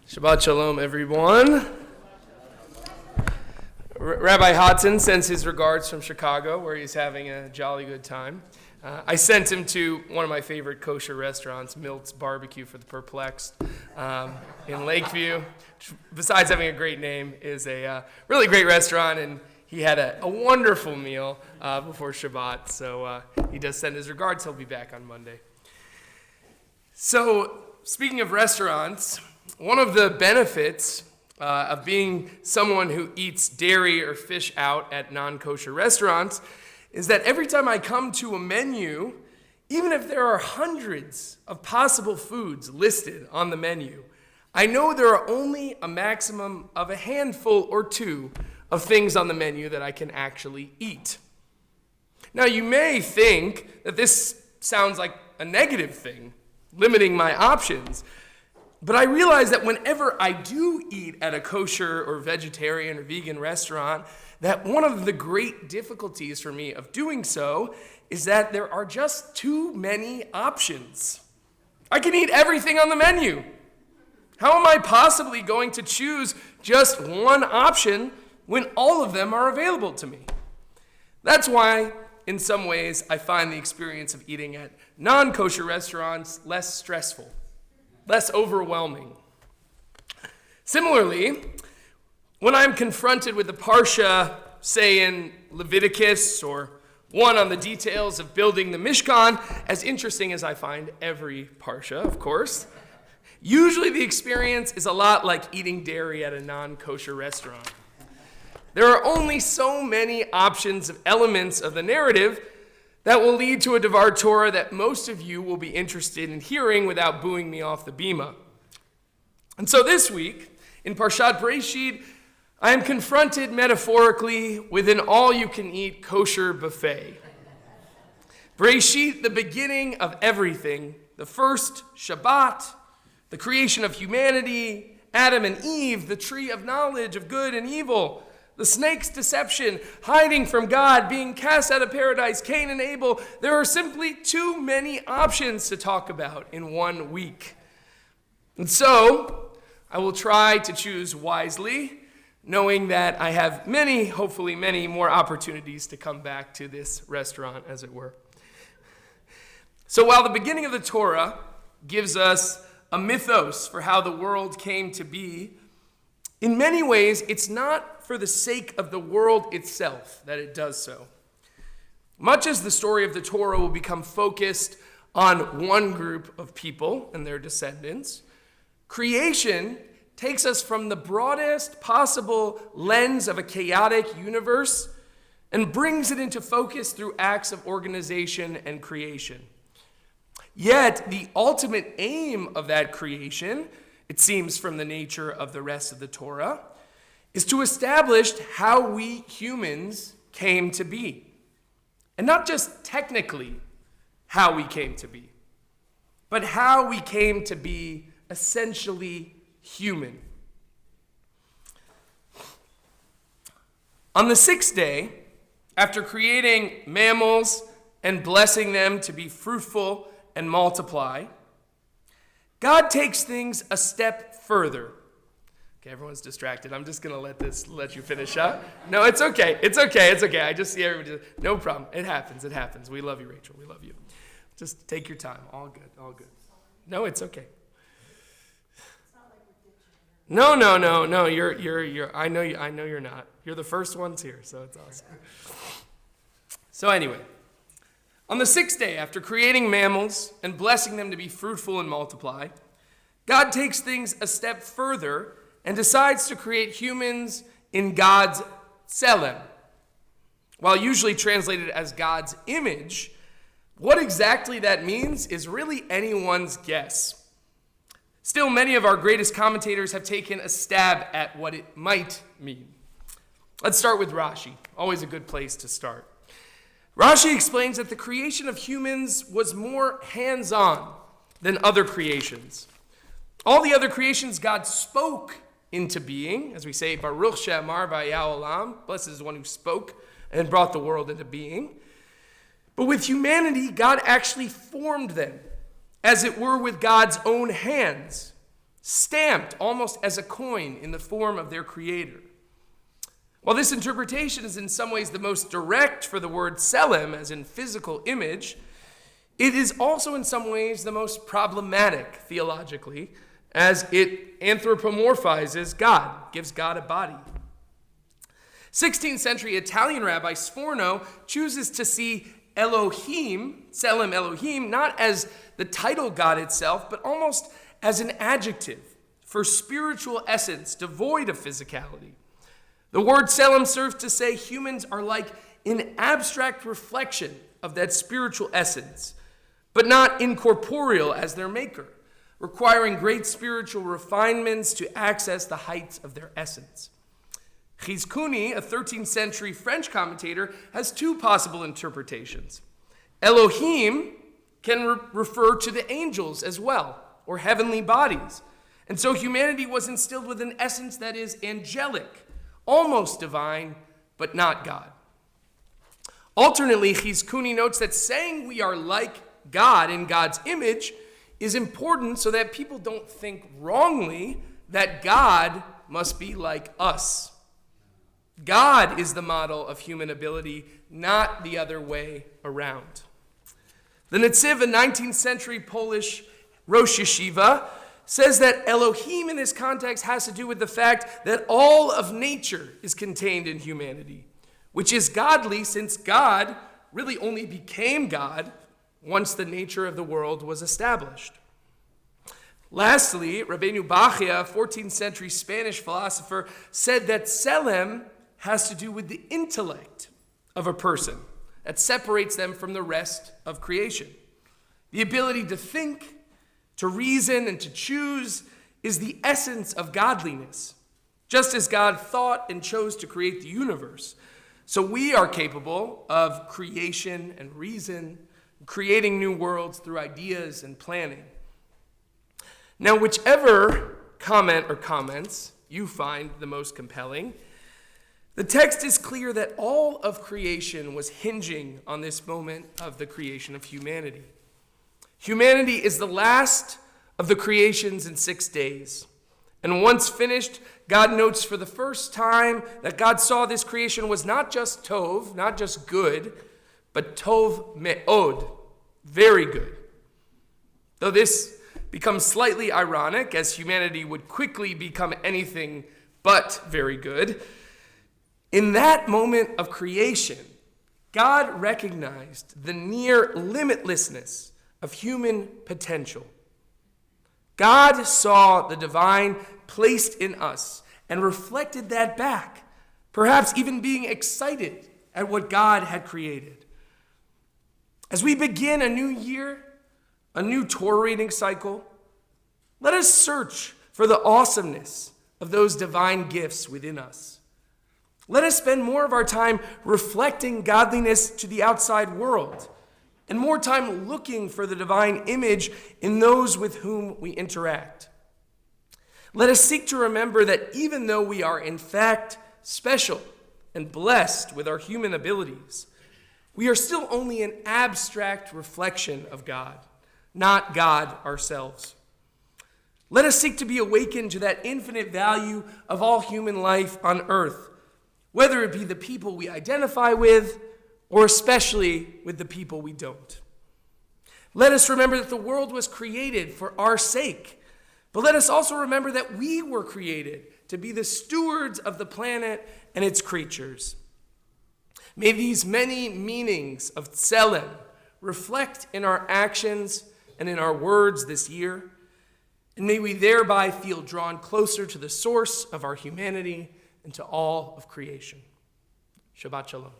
Shabbat shalom, everyone. Rabbi Hodson sends his regards from Chicago, where he's having a jolly good time. I sent him to one of my favorite kosher restaurants, Milt's Barbecue for the Perplexed, in Lakeview. Besides having a great name, is a really great restaurant, and he had a wonderful meal before Shabbat. So he does send his regards. He'll be back on Monday. So speaking of restaurants, one of the benefits of being someone who eats dairy or fish out at non-kosher restaurants is that every time I come to a menu, even if there are hundreds of possible foods listed on the menu, I know there are only a maximum of a handful or two of things on the menu that I can actually eat. Now, you may think that this sounds like a negative thing, limiting my options. But I realize that whenever I do eat at a kosher or vegetarian or vegan restaurant, that one of the great difficulties for me of doing so is that there are just too many options. I can eat everything on the menu. How am I possibly going to choose just one option when all of them are available to me? That's why, in some ways, I find the experience of eating at non-kosher restaurants less stressful, less overwhelming. Similarly, when I'm confronted with a Parsha, say in Leviticus, or one on the details of building the Mishkan, as interesting as I find every Parsha, of course, usually the experience is a lot like eating dairy at a non-kosher restaurant. There are only so many options of elements of the narrative that will lead to a Devar Torah that most of you will be interested in hearing without booing me off the bima. And so this week, in Parshat Bereshit, I am confronted metaphorically with an all-you-can-eat kosher buffet. Bereshit, the beginning of everything, the first Shabbat, the creation of humanity, Adam and Eve, the tree of knowledge of good and evil, the snake's deception, hiding from God, being cast out of paradise, Cain and Abel. There are simply too many options to talk about in 1 week. And so, I will try to choose wisely, knowing that I have many, hopefully many more opportunities to come back to this restaurant, as it were. So while the beginning of the Torah gives us a mythos for how the world came to be, in many ways, it's not for the sake of the world itself that it does so. Much as the story of the Torah will become focused on one group of people and their descendants, creation takes us from the broadest possible lens of a chaotic universe and brings it into focus through acts of organization and creation. Yet, the ultimate aim of that creation, it seems from the nature of the rest of the Torah, is to establish how we humans came to be. And not just technically how we came to be, but how we came to be essentially human. On the sixth day, after creating mammals and blessing them to be fruitful and multiply, God takes things a step further. Okay, everyone's distracted. I'm just going to let you finish up. No, it's okay. It's okay. I just see everybody. No problem. It happens. We love you, Rachel. We love you. Just take your time. All good. No, it's okay. No. You're I know you're not. You're the first ones here, so it's awesome. So anyway, on the sixth day, after creating mammals and blessing them to be fruitful and multiply, God takes things a step further and decides to create humans in God's tselem. While usually translated as God's image, what exactly that means is really anyone's guess. Still, many of our greatest commentators have taken a stab at what it might mean. Let's start with Rashi, always a good place to start. Rashi explains that the creation of humans was more hands-on than other creations. All the other creations God spoke into being, as we say, Baruch she'amar v'haya olam, blessed is the one who spoke and brought the world into being. But with humanity, God actually formed them, as it were with God's own hands, stamped almost as a coin in the form of their creator. While this interpretation is in some ways the most direct for the word tselem, as in physical image, it is also in some ways the most problematic theologically, as it anthropomorphizes God, gives God a body. 16th century Italian rabbi Sforno chooses to see Elohim, tselem Elohim, not as the title God itself, but almost as an adjective for spiritual essence devoid of physicality. The word tselem serves to say humans are like an abstract reflection of that spiritual essence, but not incorporeal as their maker, requiring great spiritual refinements to access the heights of their essence. Chizkuni, a 13th century French commentator, has two possible interpretations. Elohim can refer to the angels as well, or heavenly bodies. And so humanity was instilled with an essence that is angelic, almost divine, but not God. Alternately, Chizkuni notes that saying we are like God in God's image is important so that people don't think wrongly that God must be like us. God is the model of human ability, not the other way around. The Netziv, a 19th century Polish Rosh Yeshiva, says that Elohim in this context has to do with the fact that all of nature is contained in humanity, which is godly since God really only became God once the nature of the world was established. Lastly, Rabbeinu Bachia, a 14th century Spanish philosopher, said that tselem has to do with the intellect of a person that separates them from the rest of creation. The ability to think, to reason, and to choose is the essence of godliness. Just as God thought and chose to create the universe, so we are capable of creation and reason, creating new worlds through ideas and planning. Now, whichever comment or comments you find the most compelling, the text is clear that all of creation was hinging on this moment of the creation of humanity. Humanity is the last of the creations in 6 days. And once finished, God notes for the first time that God saw this creation was not just tov, not just good, but tov me'od, very good. Though this becomes slightly ironic, as humanity would quickly become anything but very good, in that moment of creation, God recognized the near limitlessness of human potential. God saw the divine placed in us and reflected that back, perhaps even being excited at what God had created. As we begin a new year, a new Torah reading cycle, let us search for the awesomeness of those divine gifts within us. Let us spend more of our time reflecting godliness to the outside world and more time looking for the divine image in those with whom we interact. Let us seek to remember that even though we are in fact special and blessed with our human abilities, we are still only an abstract reflection of God, not God ourselves. Let us seek to be awakened to that infinite value of all human life on earth, whether it be the people we identify with or especially with the people we don't. Let us remember that the world was created for our sake, but let us also remember that we were created to be the stewards of the planet and its creatures. May these many meanings of tselem reflect in our actions and in our words this year, and may we thereby feel drawn closer to the source of our humanity and to all of creation. Shabbat shalom.